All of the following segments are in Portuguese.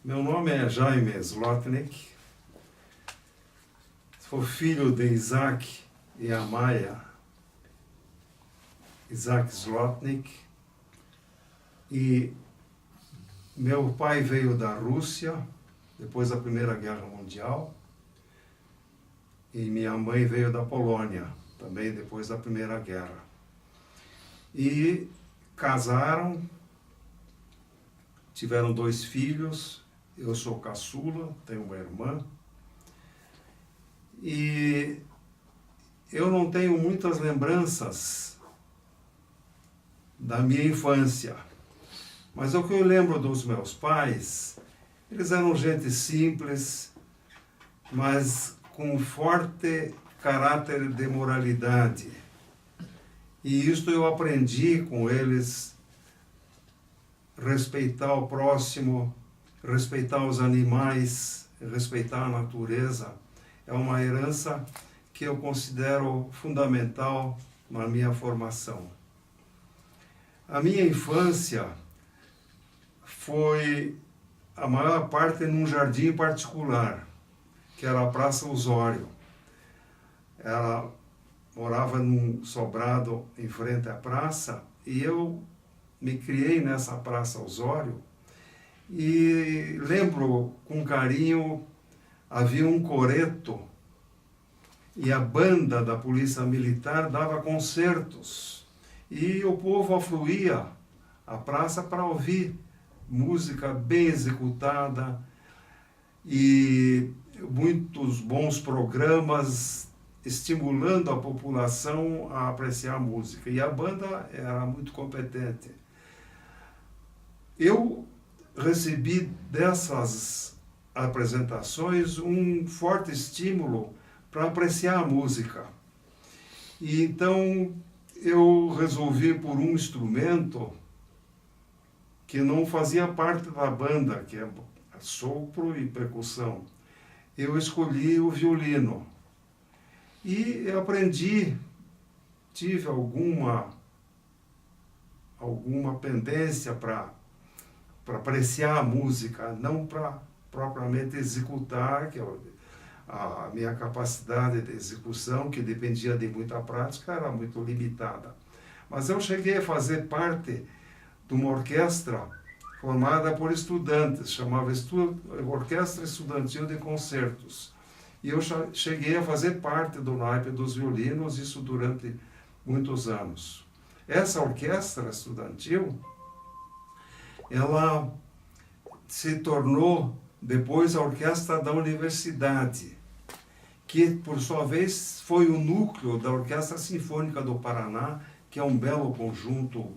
Meu nome é Jaime Zlotnik, sou filho de Isaac e Amaya, Isaac Zlotnik, e meu pai veio da Rússia depois da Primeira Guerra Mundial e minha mãe veio da Polônia, também depois da Primeira Guerra. E casaram, tiveram 2 filhos, eu sou caçula, tenho uma irmã, e eu não tenho muitas lembranças da minha infância, mas o que eu lembro dos meus pais, eles eram gente simples, mas com forte caráter de moralidade. E isto eu aprendi com eles, respeitar o próximo, respeitar os animais, respeitar a natureza. É uma herança que eu considero fundamental na minha formação. A minha infância foi a maior parte num jardim particular, que era a Praça Osório. Ela morava num sobrado em frente à praça e eu me criei nessa Praça Osório e lembro com carinho, havia um coreto e a banda da Polícia Militar dava concertos e o povo afluía à praça para ouvir música bem executada e muitos bons programas estimulando a população a apreciar a música. E a banda era muito competente. Eu recebi dessas apresentações um forte estímulo para apreciar a música. E então eu resolvi por um instrumento que não fazia parte da banda, que é sopro e percussão. Eu escolhi o violino. E eu aprendi, tive alguma pendência para apreciar a música, não para propriamente executar, que a minha capacidade de execução, que dependia de muita prática, era muito limitada. Mas eu cheguei a fazer parte de uma orquestra formada por estudantes, chamava Orquestra Estudantil de Concertos. E eu cheguei a fazer parte do naipe dos violinos, isso durante muitos anos. Essa orquestra estudantil, ela se tornou depois a orquestra da universidade, que por sua vez foi o núcleo da Orquestra Sinfônica do Paraná, que é um belo conjunto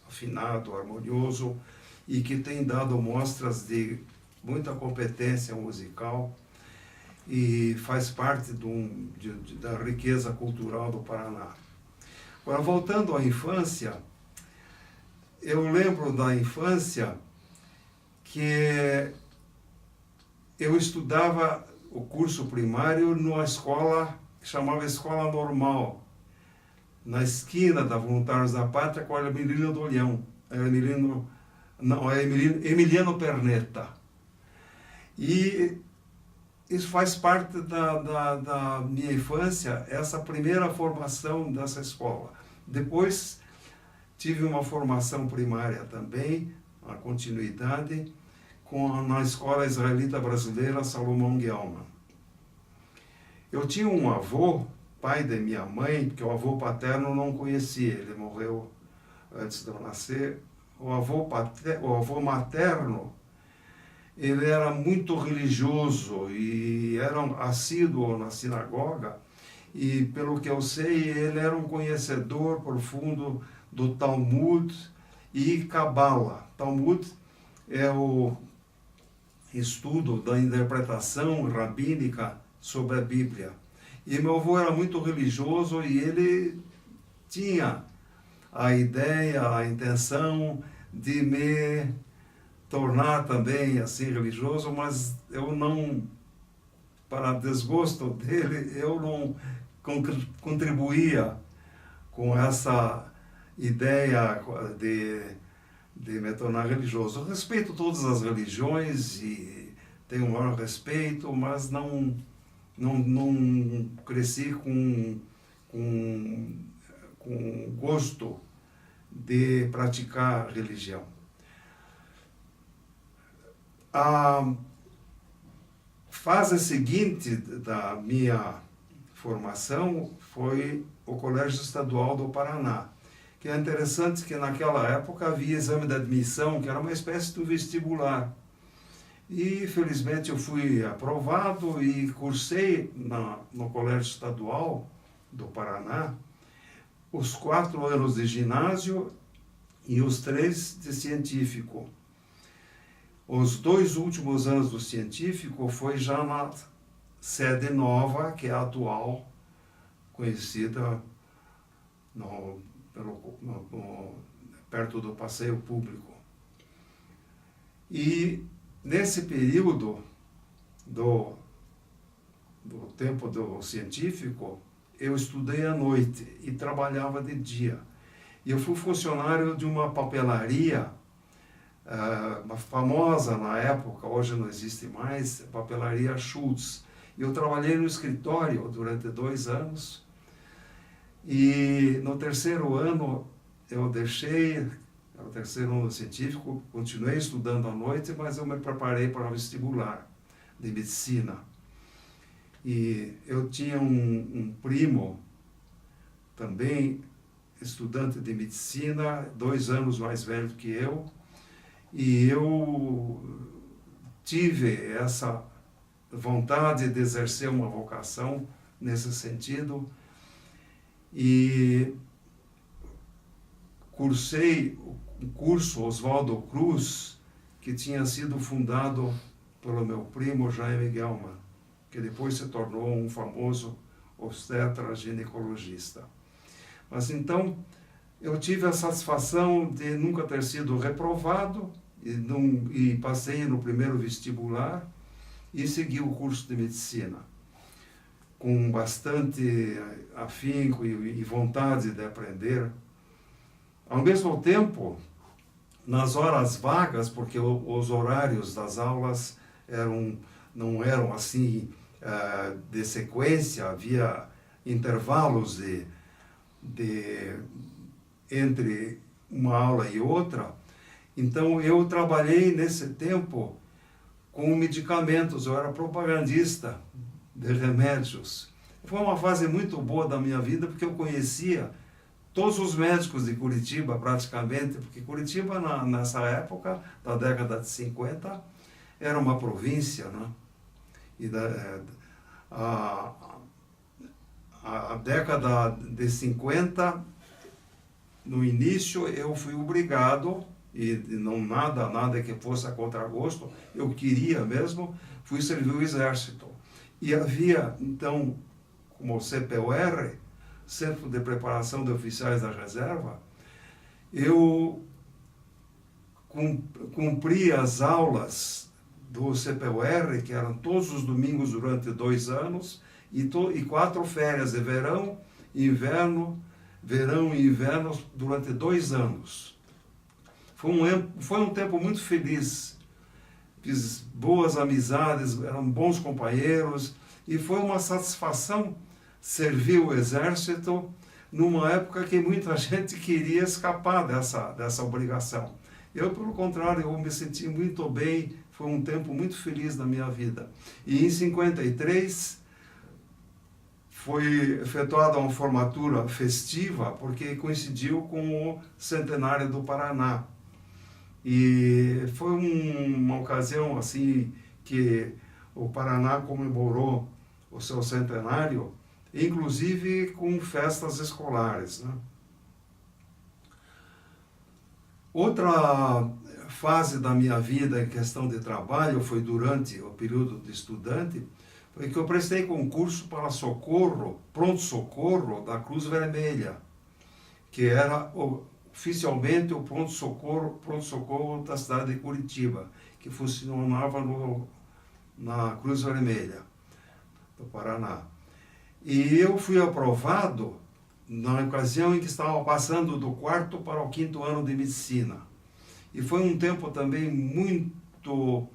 afinado, harmonioso, e que tem dado mostras de muita competência musical e faz parte da riqueza cultural do Paraná. Agora, voltando à infância, eu lembro da infância que eu estudava o curso primário numa escola que chamava Escola Normal, na esquina da Voluntários da Pátria com a Emiliano do Leão, Emiliano Perneta. E isso faz parte da minha infância, essa primeira formação dessa escola. Depois tive uma formação primária também, a continuidade, na Escola Israelita Brasileira Salomão Guelman. Eu tinha um avô, pai de minha mãe, porque o avô paterno não conhecia, ele morreu antes de eu nascer. O avô materno, ele era muito religioso e era assíduo na sinagoga, e pelo que eu sei, ele era um conhecedor profundo do Talmud e Cabala. Talmud é o estudo da interpretação rabínica sobre a Bíblia. E meu avô era muito religioso e ele tinha a ideia, a intenção de me tornar também assim religioso, mas eu não, para desgosto dele, eu não contribuía com essa ideia de me tornar religioso. Eu respeito todas as religiões e tenho o maior respeito, mas não cresci com gosto de praticar religião. A fase seguinte da minha formação foi o Colégio Estadual do Paraná, que é interessante que naquela época havia exame de admissão, que era uma espécie de vestibular. E felizmente eu fui aprovado e cursei no Colégio Estadual do Paraná os 4 anos de ginásio e os 3 de científico. Os 2 últimos anos do científico foi já na sede nova, que é a atual, conhecida perto do Passeio Público. E nesse período do tempo do científico, eu estudei à noite e trabalhava de dia. E eu fui funcionário de uma papelaria, uma famosa na época, hoje não existe mais, papelaria Schultz. Eu trabalhei no escritório durante 2 anos e no 3º ano eu deixei, no 3º ano científico, continuei estudando à noite, mas eu me preparei para o vestibular de medicina. E eu tinha um primo, também estudante de medicina, 2 anos mais velho que eu, e eu tive essa vontade de exercer uma vocação nesse sentido e cursei o curso Oswaldo Cruz, que tinha sido fundado pelo meu primo Jaime Gelman, que depois se tornou um famoso obstetra ginecologista. Mas então eu tive a satisfação de nunca ter sido reprovado e passei no primeiro vestibular e segui o curso de medicina com bastante afinco e vontade de aprender. Ao mesmo tempo, nas horas vagas, porque os horários das aulas não eram assim de sequência, havia intervalos entre uma aula e outra. Então eu trabalhei nesse tempo com medicamentos, eu era propagandista de remédios. Foi uma fase muito boa da minha vida, porque eu conhecia todos os médicos de Curitiba, praticamente, porque Curitiba, nessa época, da década de 50, era uma província, né? E a década de 50, no início, eu fui obrigado, e não nada que fosse a contragosto, eu queria mesmo, fui servir o Exército. E havia, então, como o CPUR, Centro de Preparação de Oficiais da Reserva, eu cumpri as aulas do CPUR, que eram todos os domingos durante 2 anos, e 4 férias de verão e inverno durante 2 anos. Foi um tempo muito feliz, fiz boas amizades, eram bons companheiros, e foi uma satisfação servir o Exército numa época que muita gente queria escapar dessa obrigação. Eu, pelo contrário, eu me senti muito bem, foi um tempo muito feliz da minha vida. E em 53 foi efetuada uma formatura festiva, porque coincidiu com o centenário do Paraná. E foi uma ocasião assim que o Paraná comemorou o seu centenário, inclusive com festas escolares, né? Outra fase da minha vida em questão de trabalho foi durante o período de estudante, foi que eu prestei concurso para pronto-socorro da Cruz Vermelha, que era oficialmente o pronto-socorro da cidade de Curitiba, que funcionava na Cruz Vermelha do Paraná. E eu fui aprovado na ocasião em que estava passando do 4º para o 5º ano de medicina. E foi um tempo também muito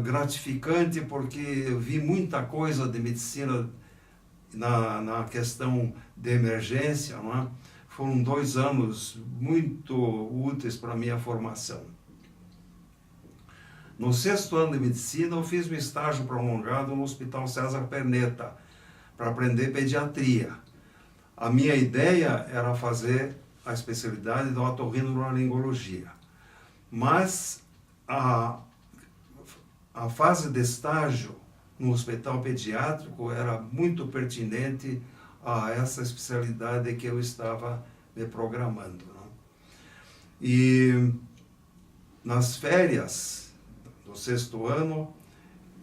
gratificante, porque eu vi muita coisa de medicina na questão de emergência, não é? Foram 2 anos muito úteis para a minha formação. No 6º ano de medicina, eu fiz um estágio prolongado no Hospital César Perneta, para aprender pediatria. A minha ideia era fazer a especialidade da otorrinolaringologia. Mas a fase de estágio no hospital pediátrico era muito pertinente a essa especialidade que eu estava me programando, né? E nas férias do 6º ano,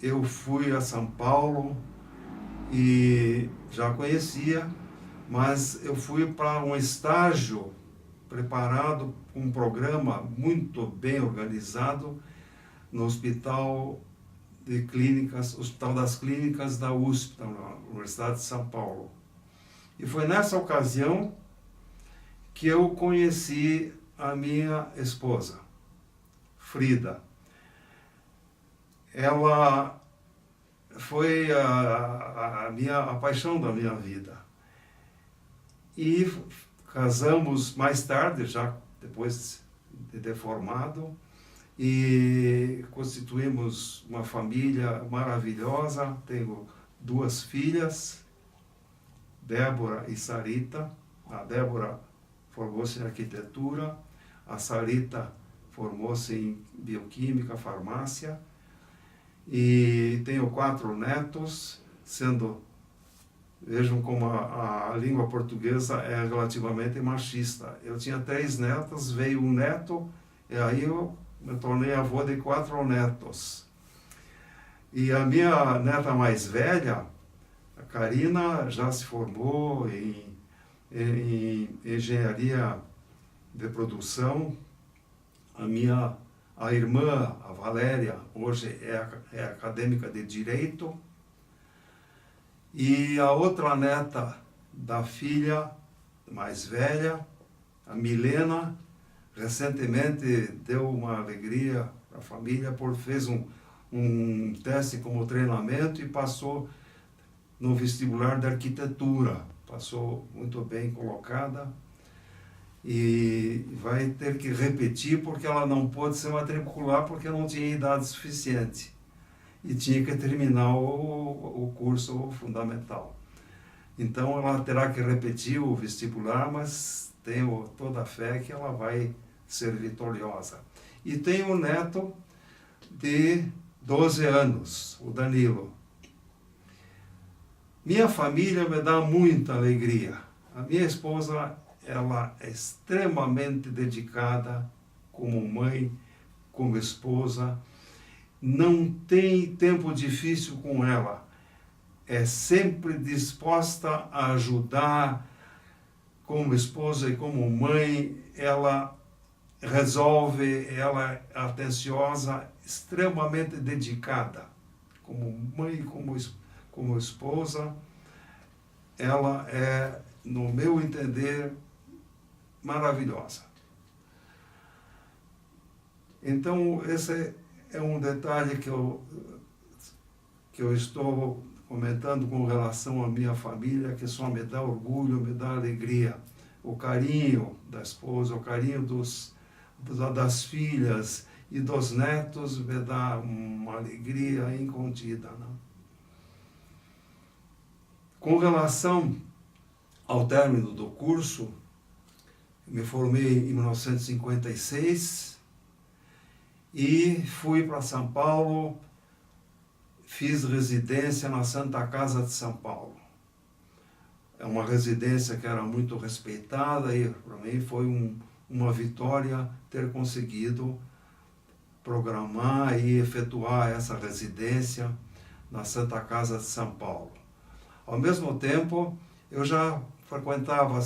eu fui a São Paulo e já conhecia, mas eu fui para um estágio preparado com um programa muito bem organizado no Hospital das Clínicas da USP, da Universidade de São Paulo. E foi nessa ocasião que eu conheci a minha esposa, Frida. Ela foi a paixão da minha vida. E casamos mais tarde, já depois de formado, e constituímos uma família maravilhosa. Tenho 2 filhas, Débora e Sarita. A Débora formou-se em arquitetura, a Sarita formou-se em bioquímica, farmácia, e tenho 4 netos, vejam como a língua portuguesa é relativamente machista. Eu tinha 3 netas, veio um neto, e aí eu me tornei avô de 4 netos. E a minha neta mais velha, a Karina, já se formou em engenharia de produção. A irmã, a Valéria, hoje é acadêmica de Direito. E a outra neta da filha mais velha, a Milena, recentemente deu uma alegria para a família, porque fez um teste como treinamento e passou no vestibular de arquitetura. Passou muito bem colocada e vai ter que repetir porque ela não pôde se matricular porque não tinha idade suficiente e tinha que terminar o curso fundamental. Então ela terá que repetir o vestibular, mas tenho toda a fé que ela vai ser vitoriosa. E tenho um neto de 12 anos, o Danilo. Minha família me dá muita alegria. A minha esposa, ela é extremamente dedicada como mãe, como esposa. Não tem tempo difícil com ela. É sempre disposta a ajudar como esposa e como mãe. Ela resolve, ela é atenciosa, extremamente dedicada. Como mãe, como esposa, ela é, no meu entender, maravilhosa. Então, esse é um detalhe que eu estou comentando com relação à minha família, que só me dá orgulho, me dá alegria. O carinho da esposa, o carinho das filhas e dos netos me dá uma alegria incontida, não? Com relação ao término do curso, me formei em 1956 e fui para São Paulo, fiz residência na Santa Casa de São Paulo. É uma residência que era muito respeitada e para mim foi uma vitória ter conseguido programar e efetuar essa residência na Santa Casa de São Paulo. Ao mesmo tempo, eu já frequentava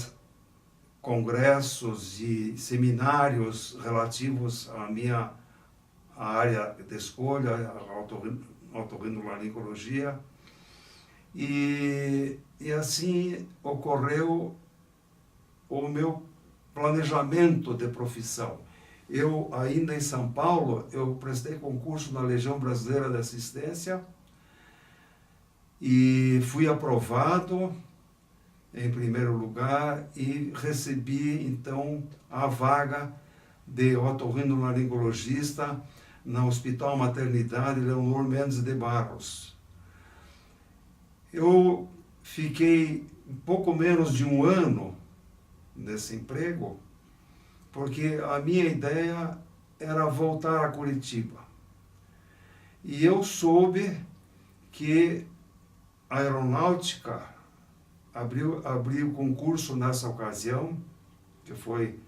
congressos e seminários relativos à minha área de escolha, a otorrinolaringologia, e assim ocorreu o meu planejamento de profissão. eu, ainda em São Paulo, eu prestei concurso na Legião Brasileira de Assistência e fui aprovado em primeiro lugar e recebi, então, a vaga de otorrinolaringologista no Hospital Maternidade Leonor Mendes de Barros. Eu fiquei um pouco menos de um ano nesse emprego, porque a minha ideia era voltar a Curitiba. E eu soube que a aeronáutica abriu concurso nessa ocasião, que foi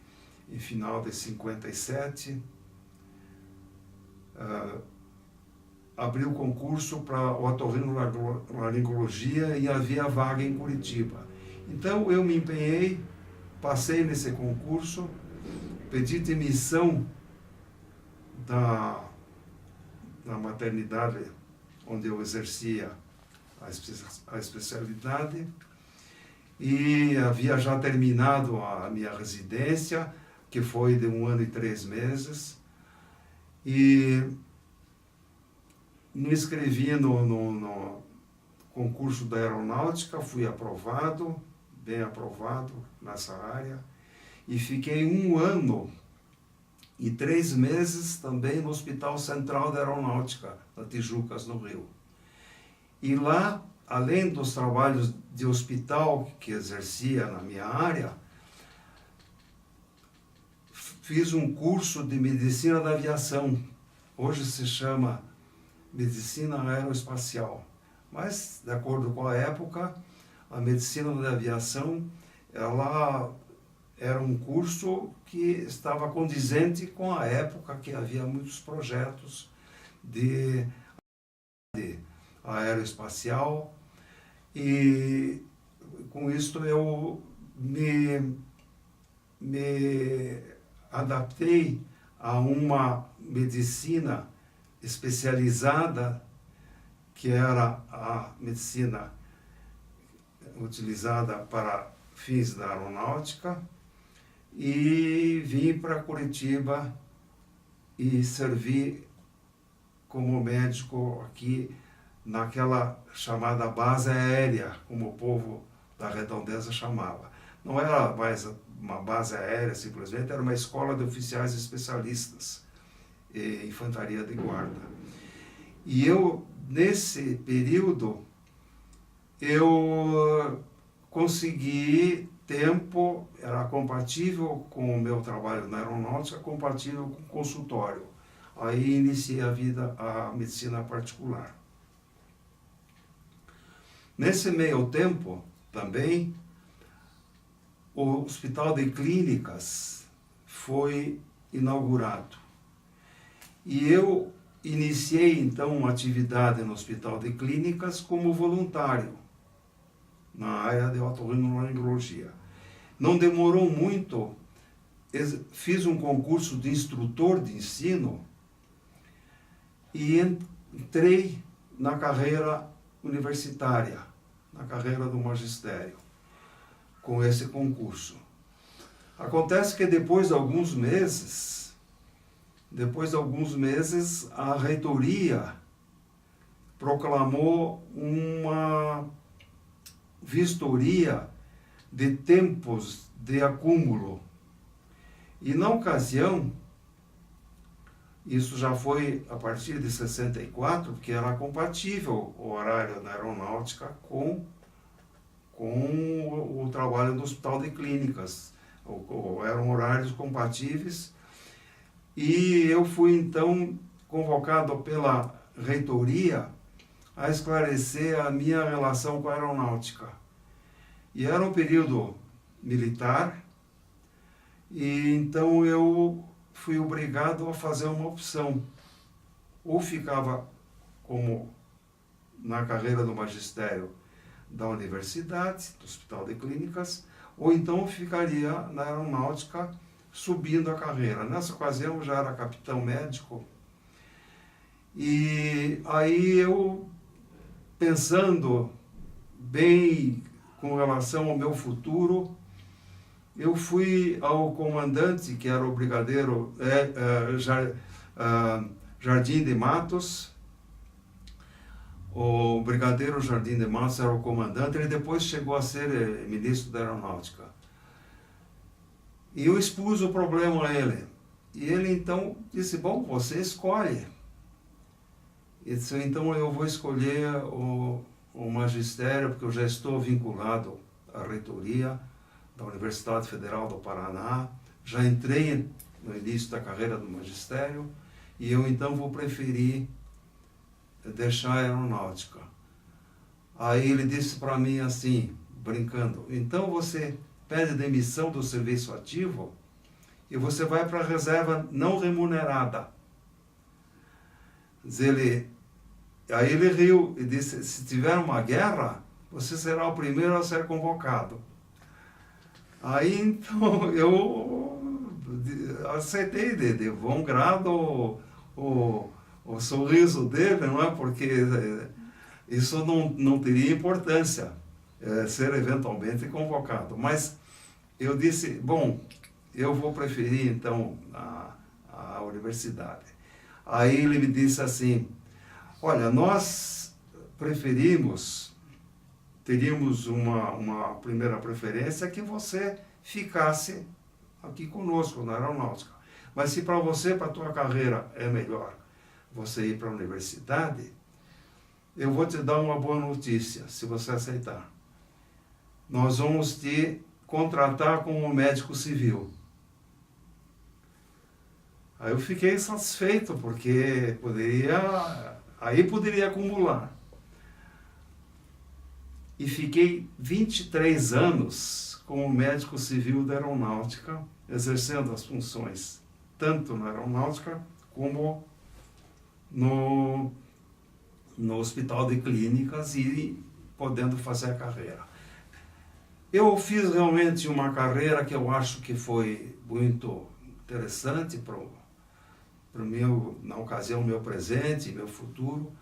em final de 57, abriu concurso para otorrinolaringologia e havia vaga em Curitiba. Então eu me empenhei, passei nesse concurso, pedi demissão da maternidade onde eu exercia a especialidade e havia já terminado a minha residência, que foi de 1 ano e 3 meses, e me inscrevi no concurso da aeronáutica, fui aprovado, bem aprovado nessa área, e fiquei 1 ano e 3 meses também no Hospital Central da Aeronáutica, na Tijucas, no Rio. E lá, além dos trabalhos de hospital que exercia na minha área, fiz um curso de medicina da aviação. Hoje se chama medicina aeroespacial. Mas, de acordo com a época, a medicina da aviação, ela era um curso que estava condizente com a época, que havia muitos projetos de aeroespacial, e com isto eu me adaptei a uma medicina especializada, que era a medicina utilizada para fins da aeronáutica, e vim para Curitiba e servi como médico aqui naquela chamada base aérea, como o povo da Redondeza chamava. Não era mais uma base aérea, simplesmente, era uma escola de oficiais especialistas e infantaria de guarda. E eu, nesse período, eu consegui tempo, era compatível com o meu trabalho na aeronáutica, compatível com o consultório. Aí iniciei a medicina particular. Nesse meio tempo, também, o Hospital de Clínicas foi inaugurado. E eu iniciei, então, uma atividade no Hospital de Clínicas como voluntário, na área de otorrinolaringologia. Não demorou muito, fiz um concurso de instrutor de ensino e entrei na carreira universitária, na carreira do magistério, com esse concurso. Acontece que depois de alguns meses, a reitoria proclamou uma vistoria de tempos de acúmulo. E na ocasião, isso já foi a partir de 64, porque era compatível o horário da aeronáutica com o trabalho do Hospital de Clínicas. Eram horários compatíveis. E eu fui, então, convocado pela reitoria a esclarecer a minha relação com a aeronáutica. E era um período militar, e então eu fui obrigado a fazer uma opção. Ou ficava como na carreira do magistério da universidade, do Hospital de Clínicas, ou então ficaria na aeronáutica subindo a carreira. Nessa ocasião eu já era capitão médico, e aí eu, pensando bem com relação ao meu futuro, eu fui ao comandante, que era o brigadeiro Jardim de Matos. O brigadeiro Jardim de Matos era o comandante, ele depois chegou a ser ministro da Aeronáutica. E eu expus o problema a ele. E ele então disse, bom, você escolhe. E disse, então eu vou escolher o magistério, porque eu já estou vinculado à reitoria da Universidade Federal do Paraná, já entrei no início da carreira do magistério, e eu então vou preferir deixar a aeronáutica. Aí ele disse para mim assim, brincando, então você pede demissão do serviço ativo e você vai para a reserva não remunerada. Aí ele riu e disse, se tiver uma guerra, você será o primeiro a ser convocado. Aí então eu aceitei de bom grado o sorriso dele, não é? Porque isso não teria importância, ser eventualmente convocado. Mas eu disse, bom, eu vou preferir então a universidade. Aí ele me disse assim, olha, nós teríamos uma primeira preferência que você ficasse aqui conosco na aeronáutica. Mas se para você, para a tua carreira, é melhor você ir para a universidade, eu vou te dar uma boa notícia, se você aceitar. Nós vamos te contratar como médico civil. Aí eu fiquei satisfeito, porque poderia acumular. E fiquei 23 anos como médico civil da aeronáutica, exercendo as funções, tanto na aeronáutica como no hospital de clínicas e podendo fazer a carreira. Eu fiz realmente uma carreira que eu acho que foi muito interessante para na ocasião, meu presente e meu futuro,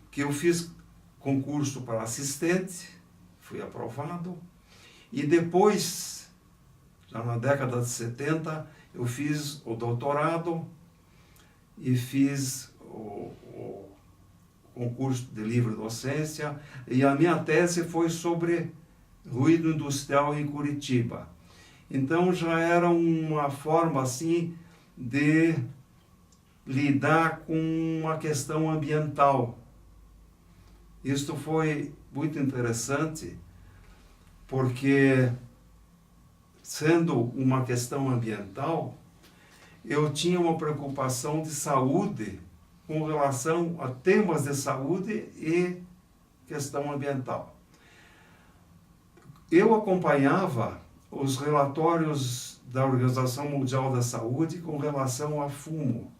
que eu fiz concurso para assistente, fui aprovado, e depois, já na década de 70, eu fiz o doutorado e fiz o concurso de livre docência, e a minha tese foi sobre ruído industrial em Curitiba. Então já era uma forma assim de lidar com uma questão ambiental. Isto foi muito interessante, porque sendo uma questão ambiental, eu tinha uma preocupação de saúde com relação a temas de saúde e questão ambiental. Eu acompanhava os relatórios da Organização Mundial da Saúde com relação a fumo,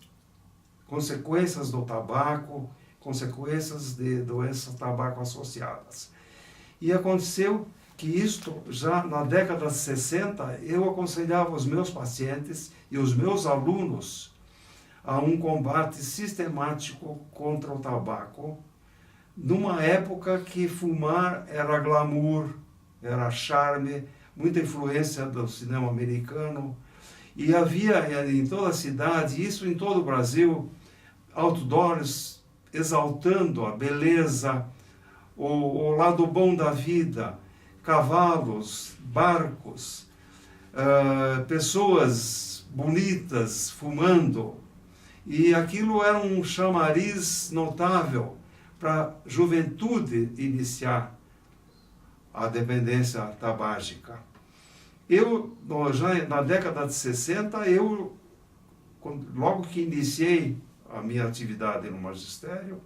consequências do tabaco, consequências de doenças tabaco associadas. E aconteceu que isto, já na década de 60, eu aconselhava os meus pacientes e os meus alunos a um combate sistemático contra o tabaco, numa época que fumar era glamour, era charme, muita influência do cinema americano, e havia em toda a cidade, isso em todo o Brasil, outdoors exaltando a beleza, o lado bom da vida, cavalos, barcos, pessoas bonitas fumando, e aquilo era um chamariz notável para a juventude iniciar a dependência tabágica. Eu, já na década de 60, logo que iniciei a minha atividade no magistério,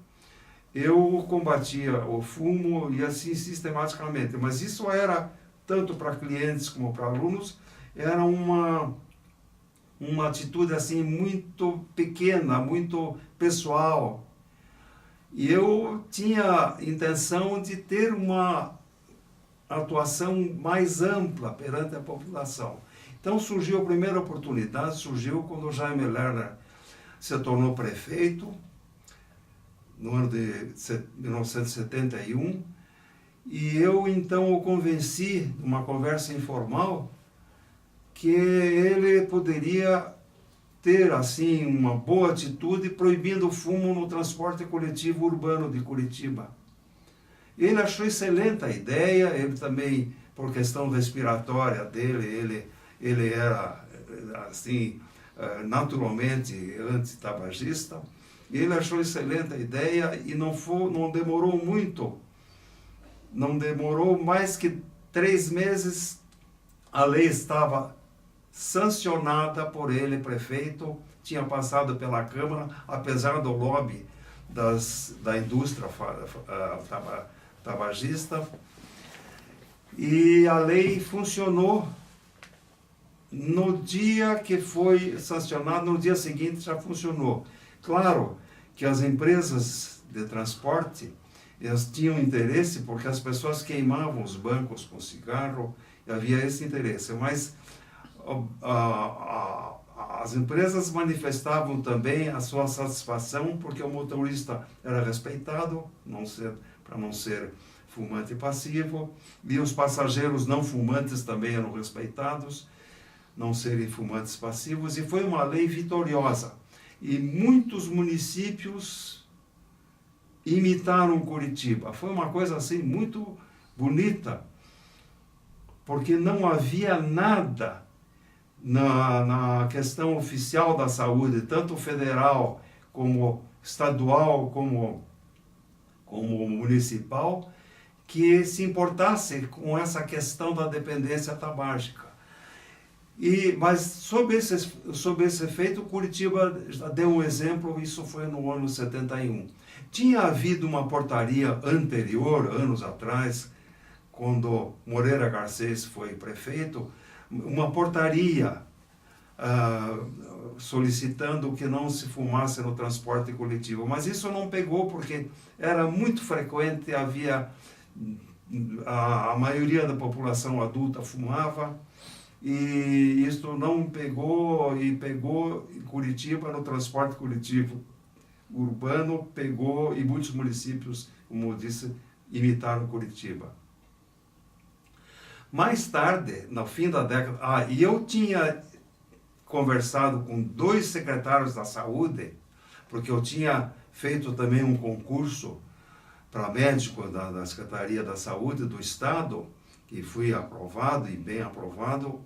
eu combatia o fumo e assim sistematicamente. Mas isso era, tanto para clientes como para alunos, era uma atitude assim muito pequena, muito pessoal. E eu tinha intenção de ter uma atuação mais ampla perante a população. Então surgiu a primeira oportunidade, surgiu quando o Jaime Lerner se tornou prefeito, no ano de 1971, e eu então o convenci, numa conversa informal, que ele poderia ter assim uma boa atitude proibindo o fumo no transporte coletivo urbano de Curitiba. Ele achou excelente a ideia, ele também, por questão respiratória dele, ele era assim, naturalmente antitabagista. Ele achou excelente a ideia e não demorou muito, não demorou mais que 3 meses, a lei estava sancionada por ele, prefeito, tinha passado pela Câmara, apesar do lobby da indústria tabagista, e a lei funcionou. No dia que foi sancionado, no dia seguinte já funcionou. Claro que as empresas de transporte, elas tinham interesse porque as pessoas queimavam os bancos com cigarro, e havia esse interesse, mas as empresas manifestavam também a sua satisfação porque o motorista era respeitado, para não ser fumante passivo, e os passageiros não fumantes também eram respeitados, não serem fumantes passivos, e foi uma lei vitoriosa. E muitos municípios imitaram Curitiba. Foi uma coisa assim muito bonita, porque não havia nada na questão oficial da saúde, tanto federal como estadual, como municipal, que se importasse com essa questão da dependência tabágica. Mas sob esse efeito, Curitiba já deu um exemplo, isso foi no ano 71. Tinha havido uma portaria anterior, anos atrás, quando Moreira Garcês foi prefeito, uma portaria solicitando que não se fumasse no transporte coletivo. Mas isso não pegou porque era muito frequente, a maioria da população adulta fumava, e isso não pegou, e pegou em Curitiba, no transporte coletivo urbano, pegou, e muitos municípios, como eu disse, imitaram Curitiba. Mais tarde, no fim da década, e eu tinha conversado com 2 secretários da saúde, porque eu tinha feito também um concurso para médico da Secretaria da Saúde do Estado, e fui aprovado, e bem aprovado,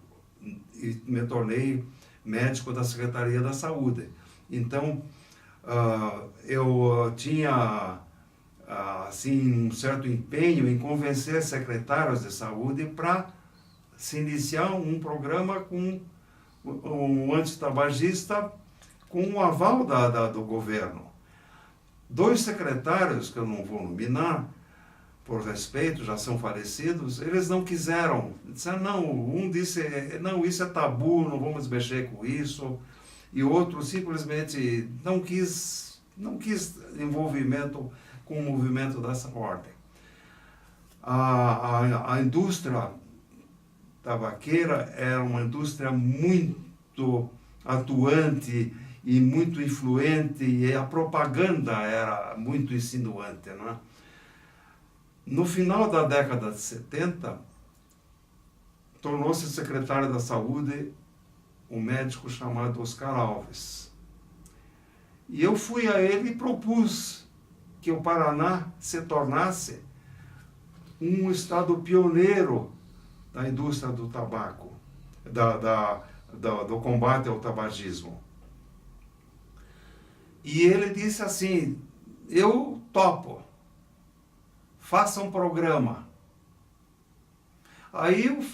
e me tornei médico da Secretaria da Saúde. Então, eu tinha assim, um certo empenho em convencer secretários de saúde para se iniciar um programa com um antitabagista com o aval do governo. 2 secretários, que eu não vou nominar, por respeito, já são falecidos, eles não quiseram. Disseram, não, um disse, não, isso é tabu, não vamos mexer com isso, e outro simplesmente não quis envolvimento com o movimento dessa ordem. A indústria tabaqueira era uma indústria muito atuante e muito influente, e a propaganda era muito insinuante, não é? No final da década de 70, tornou-se secretário da Saúde um médico chamado Oscar Alves. E eu fui a ele e propus que o Paraná se tornasse um estado pioneiro da indústria do tabaco, do combate ao tabagismo. E ele disse assim, eu topo, faça um programa. Aí eu,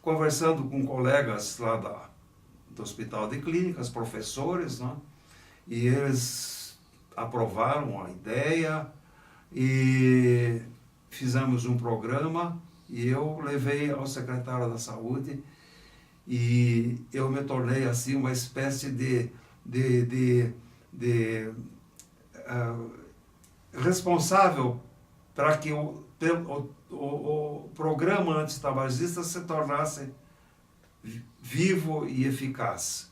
conversando com colegas lá do Hospital de Clínicas, professores, né, e eles aprovaram a ideia e fizemos um programa, e eu levei ao secretário da Saúde, e eu me tornei assim uma espécie de responsável para que o programa antitabagista se tornasse vivo e eficaz.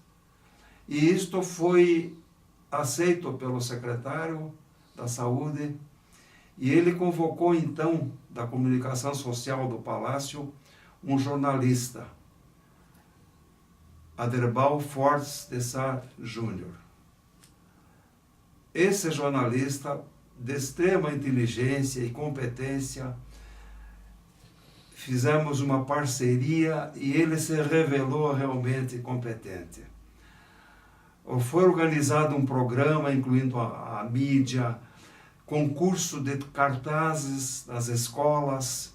E isto foi aceito pelo secretário da Saúde, e ele convocou então, da comunicação social do Palácio, um jornalista. Aderbal Fortes de Sá Júnior. Esse jornalista de extrema inteligência e competência, fizemos uma parceria e ele se revelou realmente competente. Foi organizado um programa incluindo a mídia, concurso de cartazes das escolas,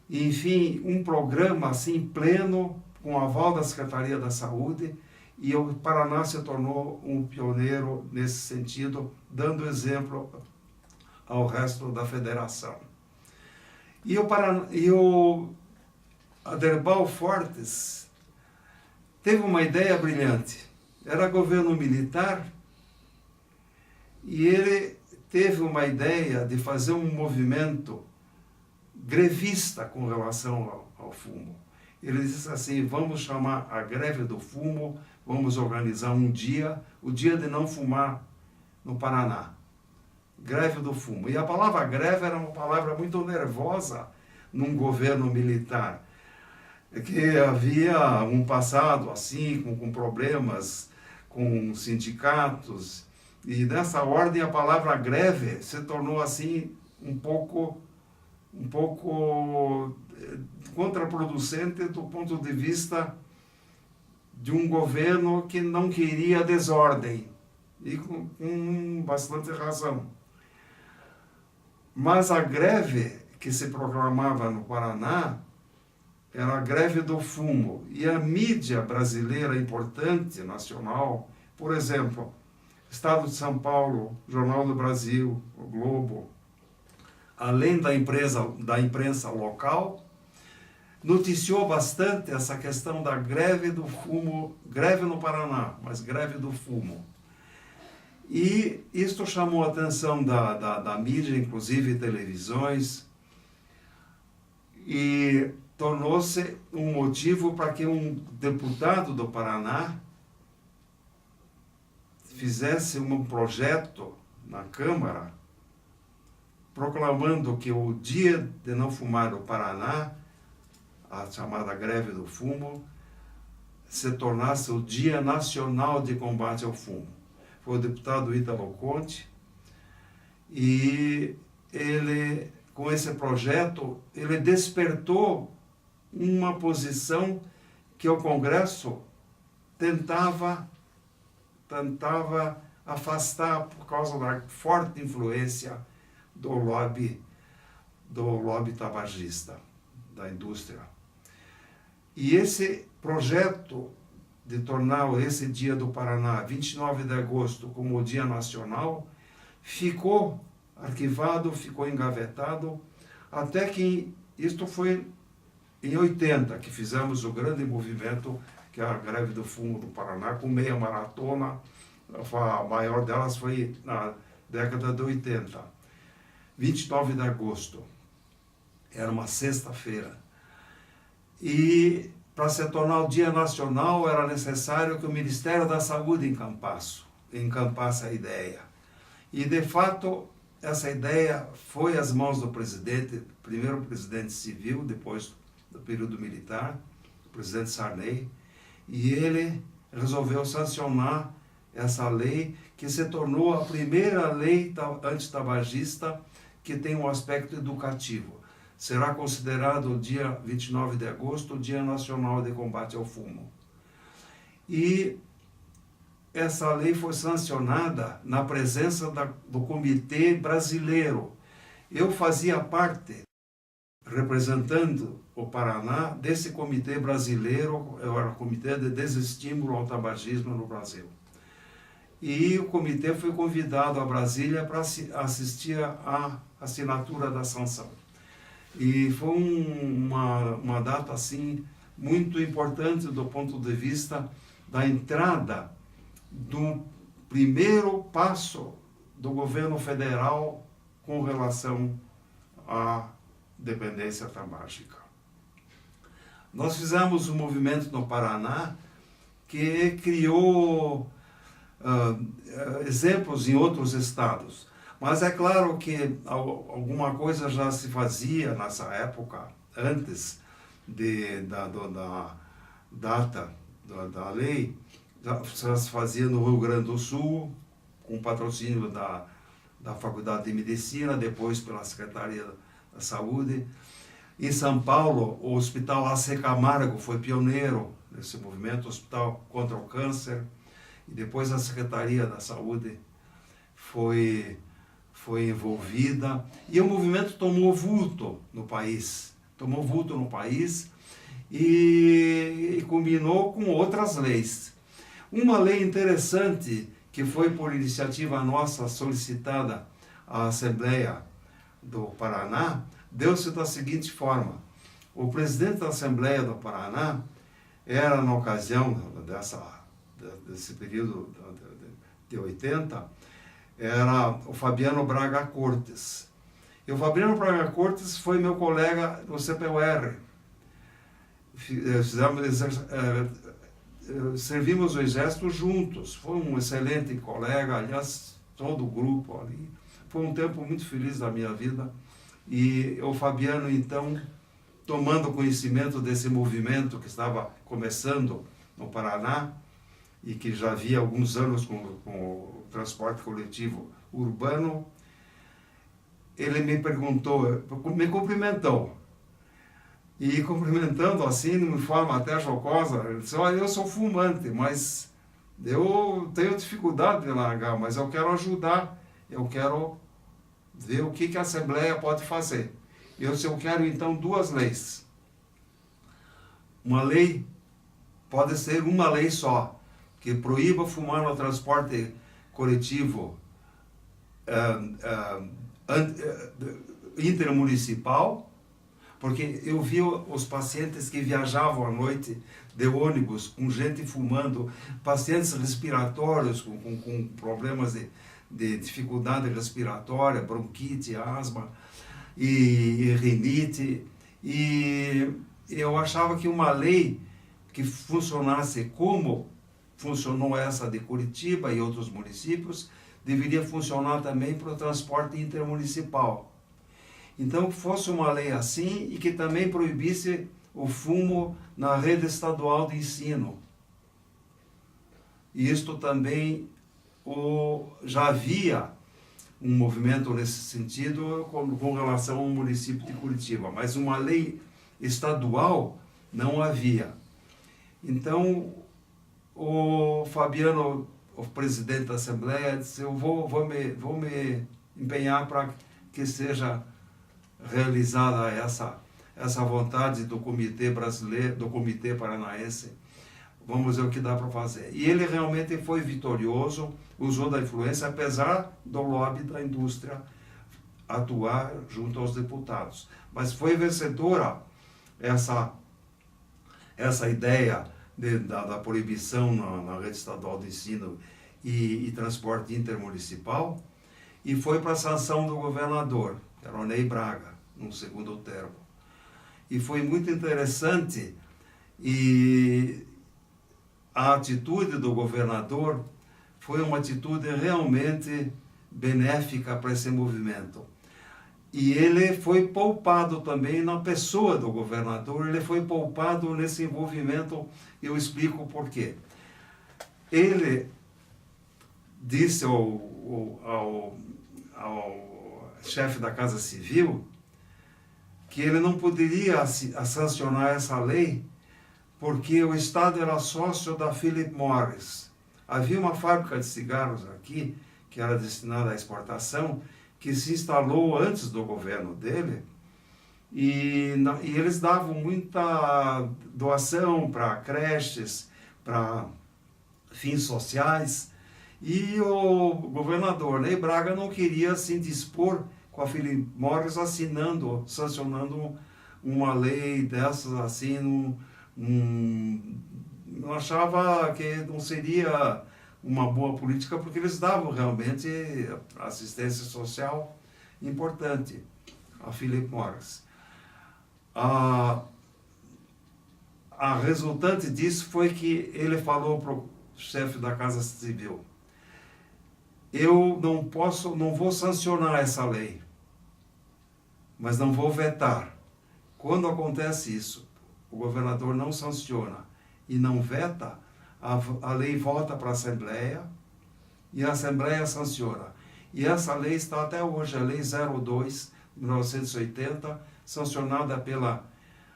enfim, um programa assim pleno, com aval da Secretaria da Saúde, e o Paraná se tornou um pioneiro nesse sentido, dando exemplo ao resto da federação. E o Aderbal Fortes teve uma ideia brilhante. Era governo militar e ele teve uma ideia de fazer um movimento grevista com relação ao fumo. Ele disse assim: vamos chamar a greve do fumo, vamos organizar um dia, o dia de não fumar no Paraná. Greve do fumo. E a palavra greve era uma palavra muito nervosa num governo militar, que havia um passado assim, com problemas com sindicatos, e nessa ordem a palavra greve se tornou assim um pouco contraproducente do ponto de vista de um governo que não queria desordem, e com bastante razão. Mas a greve que se proclamava no Paraná era a greve do fumo. E a mídia brasileira importante, nacional, por exemplo, Estado de São Paulo, Jornal do Brasil, o Globo, além da imprensa local, noticiou bastante essa questão da greve do fumo, greve no Paraná, mas greve do fumo. E isto chamou a atenção da mídia, inclusive televisões, e tornou-se um motivo para que um deputado do Paraná fizesse um projeto na Câmara proclamando que o dia de não fumar no Paraná, a chamada greve do fumo, se tornasse o Dia Nacional de Combate ao Fumo. Foi o deputado Ítalo Conte, e ele, com esse projeto, ele despertou uma posição que o Congresso tentava afastar por causa da forte influência do lobby tabagista, da indústria. E esse projeto de tornar esse Dia do Paraná, 29 de agosto, como o Dia Nacional, ficou arquivado, ficou engavetado, até que isto foi em 80, que fizemos o grande movimento, que é a greve do fumo do Paraná, com meia maratona. A maior delas foi na década de 80. 29 de agosto. Era uma sexta-feira. E para se tornar o Dia Nacional, era necessário que o Ministério da Saúde encampasse a ideia. E, de fato, essa ideia foi às mãos do presidente, primeiro o presidente civil, depois do período militar, o presidente Sarney, e ele resolveu sancionar essa lei, que se tornou a primeira lei antitabagista que tem um aspecto educativo. Será considerado o dia 29 de agosto o Dia Nacional de Combate ao Fumo. E essa lei foi sancionada na presença do Comitê Brasileiro. Eu fazia parte, representando o Paraná, desse Comitê Brasileiro, era o Comitê de Desestímulo ao Tabagismo no Brasil. E o comitê foi convidado a Brasília para assistir à assinatura da sanção. E foi uma data assim muito importante do ponto de vista da entrada do primeiro passo do governo federal com relação à dependência tabágica. Nós fizemos um movimento no Paraná que criou exemplos em outros estados. Mas é claro que alguma coisa já se fazia nessa época, antes da data da lei já se fazia no Rio Grande do Sul, com patrocínio da Faculdade de Medicina, depois pela Secretaria da Saúde. Em São Paulo, o Hospital AC Camargo foi pioneiro nesse movimento, Hospital contra o Câncer, e depois a Secretaria da Saúde foi envolvida, e o movimento tomou vulto no país, e combinou com outras leis. Uma lei interessante, que foi por iniciativa nossa solicitada à Assembleia do Paraná, deu-se da seguinte forma: o presidente da Assembleia do Paraná era, na ocasião desse período de 80, era o Fabiano Braga Cortes. E o Fabiano Braga Cortes foi meu colega no CPUR. Servimos o Exército juntos. Foi um excelente colega, aliás, todo o grupo ali. Foi um tempo muito feliz da minha vida. E o Fabiano, então, tomando conhecimento desse movimento que estava começando no Paraná, e que já havia alguns anos com o transporte coletivo urbano, ele me cumprimentou. E cumprimentando assim, de uma forma até jocosa, ele disse: olha, eu sou fumante, mas eu tenho dificuldade de largar, mas eu quero ajudar, eu quero ver o que a Assembleia pode fazer. Eu quero então 2 leis. Uma lei, pode ser uma lei só, que proíba fumar no transporte coletivo intermunicipal, porque eu vi os pacientes que viajavam à noite de ônibus com gente fumando, pacientes respiratórios com problemas de dificuldade respiratória, bronquite, asma e rinite, e eu achava que uma lei que funcionasse como funcionou essa de Curitiba e outros municípios, deveria funcionar também para o transporte intermunicipal. Então, que fosse uma lei assim e que também proibisse o fumo na rede estadual de ensino. E isto também já havia um movimento nesse sentido com relação ao município de Curitiba, mas uma lei estadual não havia. Então, o Fabiano, o presidente da Assembleia, disse: eu vou me empenhar para que seja realizada essa vontade do Comitê Brasileiro, do Comitê Paranaense. Vamos ver o que dá para fazer. E ele realmente foi vitorioso, usou da influência, apesar do lobby da indústria atuar junto aos deputados. Mas foi vencedora essa ideia da proibição na rede estadual de ensino e transporte intermunicipal, e foi para a sanção do governador, que era o Ney Braga, no segundo termo. E foi muito interessante, e a atitude do governador foi uma atitude realmente benéfica para esse movimento. E ele foi poupado também na pessoa do governador, ele foi poupado nesse envolvimento, e eu explico por quê. Ele disse ao chefe da Casa Civil que ele não poderia sancionar essa lei porque o Estado era sócio da Philip Morris. Havia uma fábrica de cigarros aqui, que era destinada à exportação, que se instalou antes do governo dele, e eles davam muita doação para creches, para fins sociais, e o governador Ney Braga não queria se dispor com a Philip Morris sancionando uma lei dessas assim, não achava que não seria uma boa política, porque eles davam realmente assistência social importante a Philip Morris. A resultante disso foi que ele falou para o chefe da Casa Civil: eu não vou sancionar essa lei, mas não vou vetar. Quando acontece isso, o governador não sanciona, e não veta, a lei volta para a Assembleia e a Assembleia sanciona. E essa lei está até hoje, a Lei 02, de 1980, sancionada pela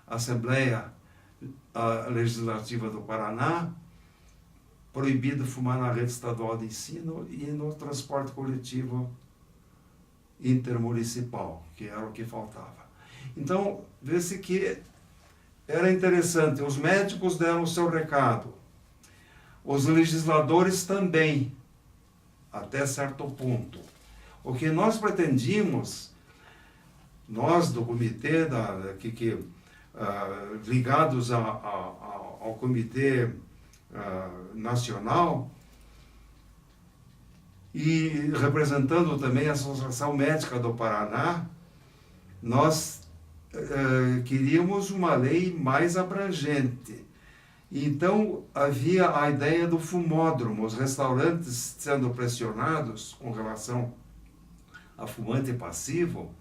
Assembleia Legislativa do Paraná, proibido fumar na rede estadual de ensino e no transporte coletivo intermunicipal, que era o que faltava. Então, vê-se que era interessante, os médicos deram o seu recado, os legisladores também, até certo ponto. O que nós pretendíamos, nós do comitê, ligados ao comitê nacional, e representando também a Associação Médica do Paraná, nós queríamos uma lei mais abrangente. Então, havia a ideia do fumódromo, os restaurantes sendo pressionados com relação a fumante passivo,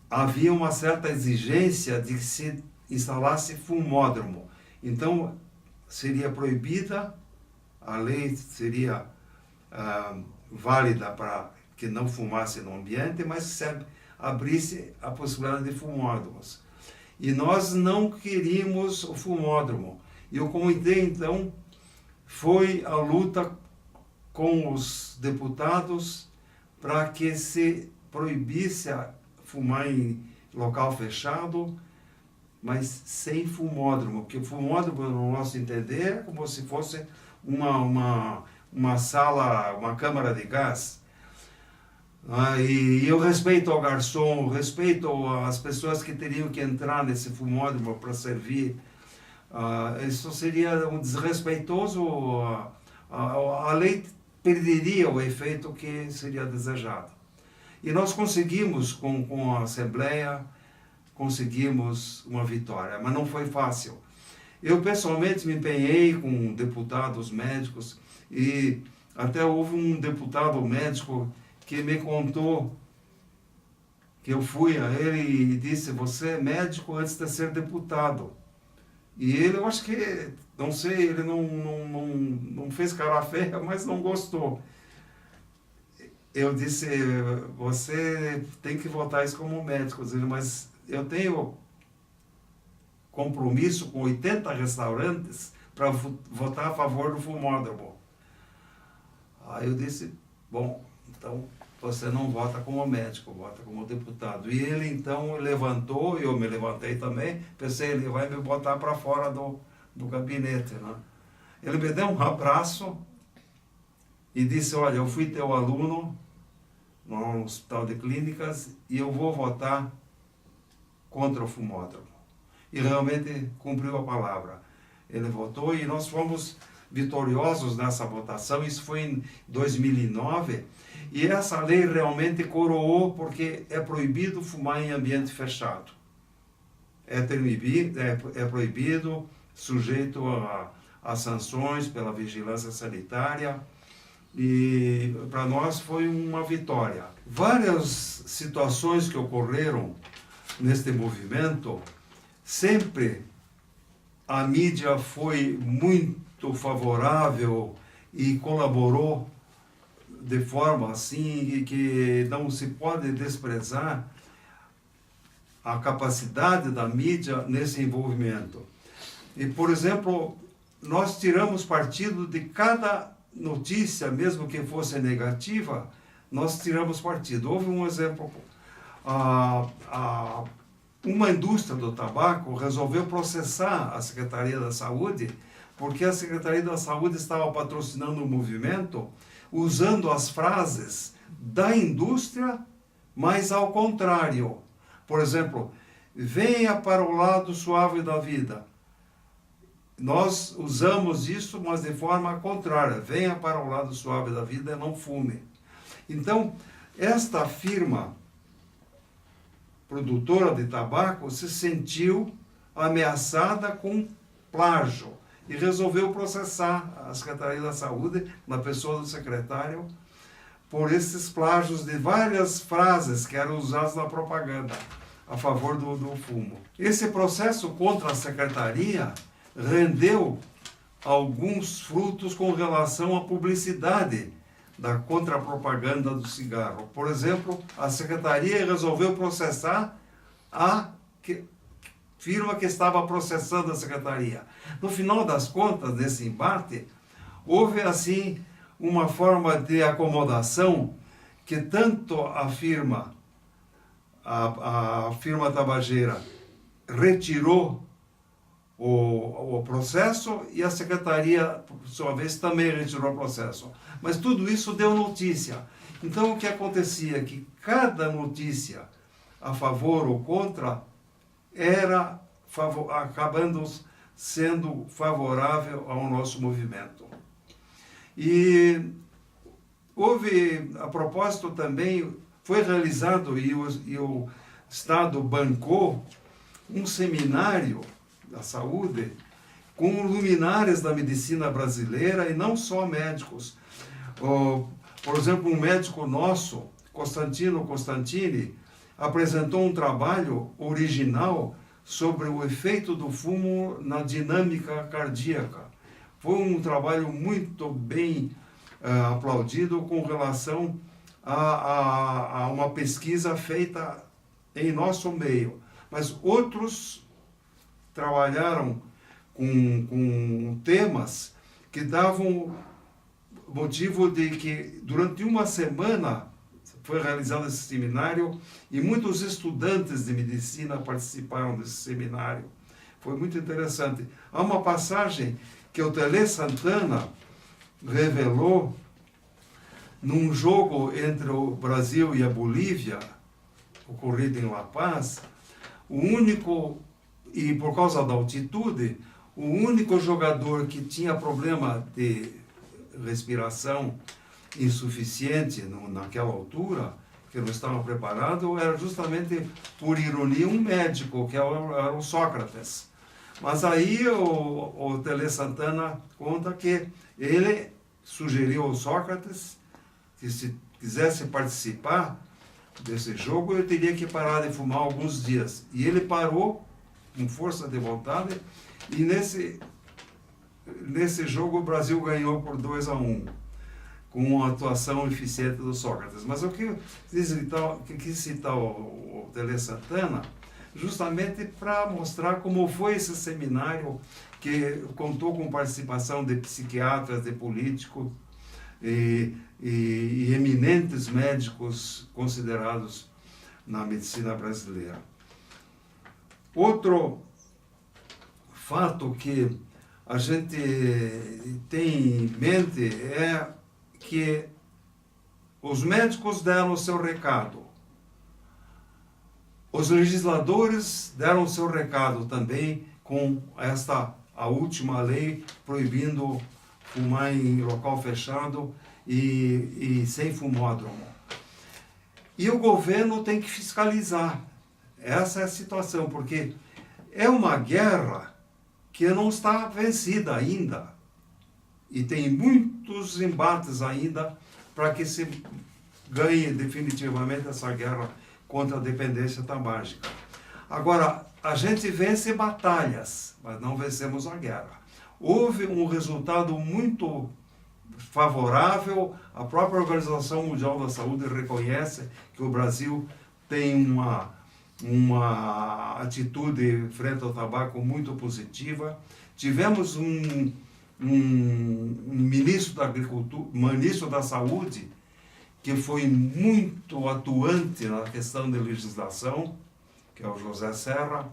havia uma certa exigência de que se instalasse fumódromo. Então, seria proibida, a lei seria válida para que não fumasse no ambiente, mas se abrisse a possibilidade de fumódromos. E nós não queríamos o fumódromo. E o comitê, então, foi a luta com os deputados para que se proibisse a fumar em local fechado, mas sem fumódromo, porque o fumódromo, no nosso entender, é como se fosse uma sala, uma câmara de gás. E eu respeito ao garçom, respeito às pessoas que teriam que entrar nesse fumódromo para servir. Isso seria um desrespeitoso, a lei perderia o efeito que seria desejado. E nós conseguimos, com a Assembleia, conseguimos uma vitória, mas não foi fácil. Eu, pessoalmente, me empenhei com deputados médicos e até houve um deputado médico que me contou que eu fui a ele e disse: você é médico antes de ser deputado. E ele, eu acho que, não sei, ele não fez cara feia, mas não gostou. Eu disse: você tem que votar isso como médico. Mas eu tenho compromisso com 80 restaurantes para votar a favor do fumódromo. Aí eu disse: bom, então você não vota como médico, vota como deputado. E ele então levantou, e eu me levantei também, pensei, ele vai me botar para fora do gabinete, né? Ele me deu um abraço e disse: olha, eu fui teu aluno no Hospital de Clínicas e eu vou votar contra o fumódromo. E realmente cumpriu a palavra. Ele votou e nós fomos vitoriosos nessa votação. Isso foi em 2009. E essa lei realmente coroou, porque é proibido fumar em ambiente fechado. É proibido, sujeito a sanções pela vigilância sanitária. E para nós foi uma vitória. Várias situações que ocorreram neste movimento, sempre a mídia foi muito favorável e colaborou de forma assim que não se pode desprezar a capacidade da mídia nesse envolvimento. E, por exemplo, nós tiramos partido de cada notícia, mesmo que fosse negativa, nós tiramos partido. Houve um exemplo, uma indústria do tabaco resolveu processar a Secretaria da Saúde, porque a Secretaria da Saúde estava patrocinando o movimento usando as frases da indústria, mas ao contrário. Por exemplo, venha para o lado suave da vida. Nós usamos isso, mas de forma contrária. Venha para o lado suave da vida e não fume. Então, esta firma produtora de tabaco se sentiu ameaçada com plágio e resolveu processar a Secretaria da Saúde, na pessoa do secretário, por esses plágios de várias frases que eram usadas na propaganda a favor do fumo. Esse processo contra a Secretaria rendeu alguns frutos com relação à publicidade da contrapropaganda do cigarro. Por exemplo, a secretaria resolveu processar a firma que estava processando a secretaria. No final das contas, nesse embate, houve assim uma forma de acomodação que tanto a firma tabageira retirou o processo e a secretaria, por sua vez, também retirou o processo. Mas tudo isso deu notícia. Então, o que acontecia é que cada notícia a favor ou contra era acabando sendo favorável ao nosso movimento. E houve, a propósito também, foi realizado e o Estado bancou um seminário da saúde com luminares da medicina brasileira e não só médicos. Por exemplo, um médico nosso, Constantino Constantini, apresentou um trabalho original sobre o efeito do fumo na dinâmica cardíaca. Foi um trabalho muito bem aplaudido com relação a uma pesquisa feita em nosso meio. Mas outros trabalharam com temas que davam motivo de que durante uma semana foi realizado esse seminário e muitos estudantes de medicina participaram desse seminário. Foi muito interessante. Há uma passagem que o Tele Santana revelou num jogo entre o Brasil e a Bolívia, ocorrido em La Paz. O único, e por causa da altitude, o único jogador que tinha problema de respiração insuficiente naquela altura, que não estava preparado, era justamente, por ironia, um médico, que era o Sócrates. Mas aí o Tele Santana conta que ele sugeriu ao Sócrates que, se quisesse participar desse jogo, eu teria que parar de fumar alguns dias. E ele parou com força de vontade, e nesse jogo o Brasil ganhou por 2-1, com uma atuação eficiente do Sócrates. Mas eu quis citar o Tele Santana justamente para mostrar como foi esse seminário, que contou com participação de psiquiatras, de políticos e eminentes médicos considerados na medicina brasileira. Outro fato que a gente tem em mente é que os médicos deram o seu recado, os legisladores deram o seu recado também com a última lei proibindo fumar em local fechado e sem fumódromo. E o governo tem que fiscalizar. Essa é a situação, porque é uma guerra que não está vencida ainda. E tem muitos embates ainda para que se ganhe definitivamente essa guerra contra a dependência tabágica. Agora, a gente vence batalhas, mas não vencemos a guerra. Houve um resultado muito favorável. A própria Organização Mundial da Saúde reconhece que o Brasil tem uma atitude frente ao tabaco muito positiva. Tivemos um ministro da Agricultura, ministro da Saúde, que foi muito atuante na questão de legislação, que é o José Serra,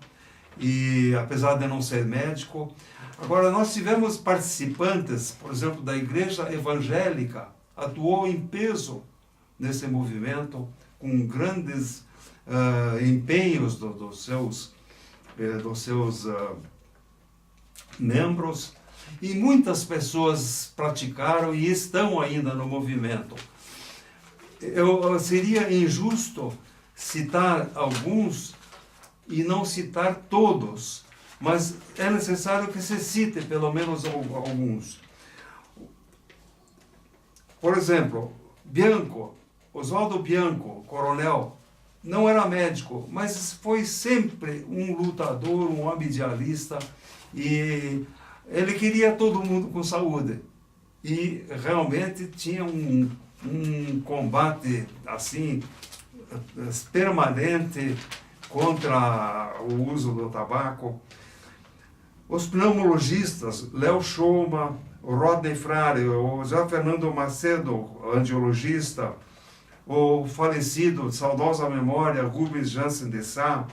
e apesar de não ser médico. Agora, nós tivemos participantes, por exemplo, da Igreja Evangélica, atuou em peso nesse movimento, com grandes empenhos dos seus membros, e muitas pessoas praticaram e estão ainda no movimento. Seria injusto citar alguns e não citar todos, mas é necessário que se cite pelo menos alguns. Por exemplo, Oswaldo Bianco, coronel, não era médico, mas foi sempre um lutador, um abdialista, e ele queria todo mundo com saúde. E realmente tinha um combate assim permanente contra o uso do tabaco. Os pneumologistas, Léo Schoma, o Rodney Frare, o José Fernando Macedo, angiologista, o falecido, de saudosa memória, Rubens Jansen de Sá,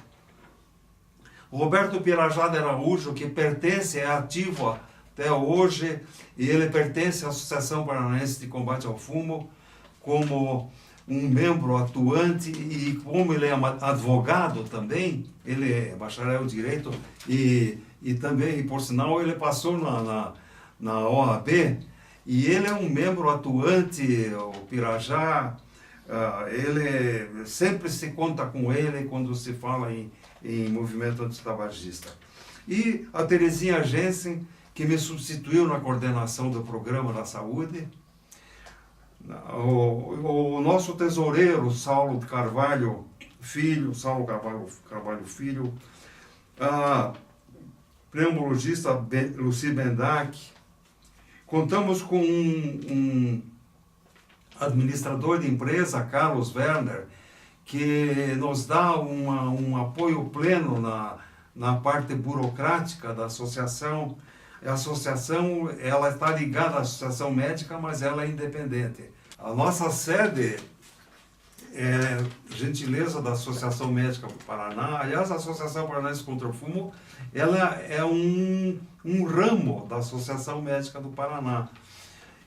o Roberto Pirajá de Araújo, que pertence, é ativo até hoje, e ele pertence à Associação Paranaense de Combate ao Fumo, como um membro atuante, e como ele é advogado também, ele é bacharel em Direito, e também, e por sinal, ele passou na OAB, e ele é um membro atuante, o Pirajá, ele sempre se conta com ele quando se fala em movimento antitabagista. E a Terezinha Jensen, que me substituiu na coordenação do Programa da Saúde, o nosso tesoureiro, Saulo Carvalho Filho, a pneumologista Lucy Bendac. Contamos com um administrador de empresa, Carlos Werner, que nos dá um apoio pleno na parte burocrática da associação. A associação, ela está ligada à Associação Médica, mas ela é independente. A nossa sede é gentileza da Associação Médica do Paraná. Aliás, a Associação Paranaense contra o Fumo, ela é um ramo da Associação Médica do Paraná.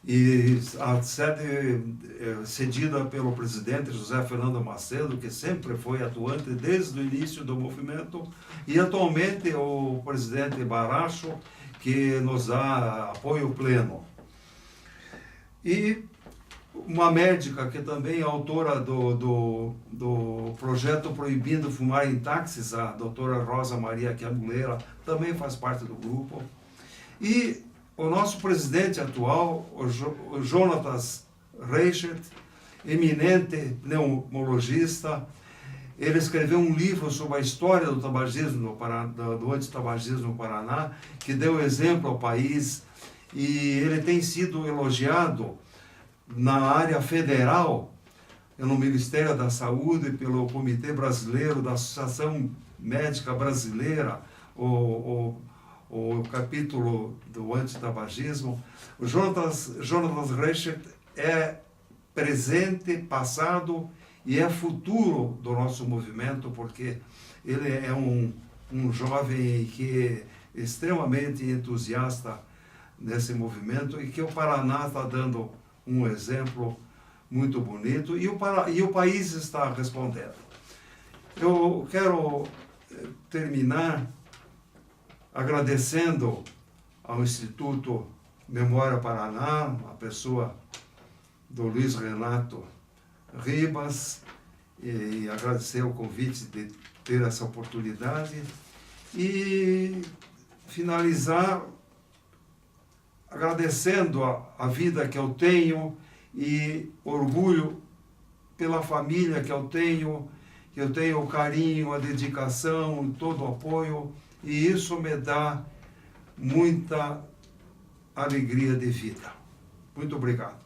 E a sede é cedida pelo presidente José Fernando Macedo, que sempre foi atuante desde o início do movimento, e atualmente o presidente Baracho, que nos dá apoio pleno. E uma médica que também é autora do projeto Proibindo Fumar em Táxis, a doutora Rosa Maria Quiamuleira, também faz parte do grupo. E o nosso presidente atual, o Jonatas Reichert, eminente pneumologista, ele escreveu um livro sobre a história do tabagismo, do antitabagismo no Paraná, que deu exemplo ao país, e ele tem sido elogiado na área federal, no Ministério da Saúde, pelo Comitê Brasileiro, da Associação Médica Brasileira, o capítulo do antitabagismo. O Jonatas Reichert é presente, passado e é futuro do nosso movimento, porque ele é um jovem que é extremamente entusiasta nesse movimento e que o Paraná está dando um exemplo muito bonito e o país está respondendo. Eu quero terminar agradecendo ao Instituto Memória Paraná, a pessoa do Luiz Renato Ribas, e agradecer o convite de ter essa oportunidade e finalizar agradecendo a vida que eu tenho e orgulho pela família que eu tenho o carinho, a dedicação, todo o apoio, e isso me dá muita alegria de vida. Muito obrigado.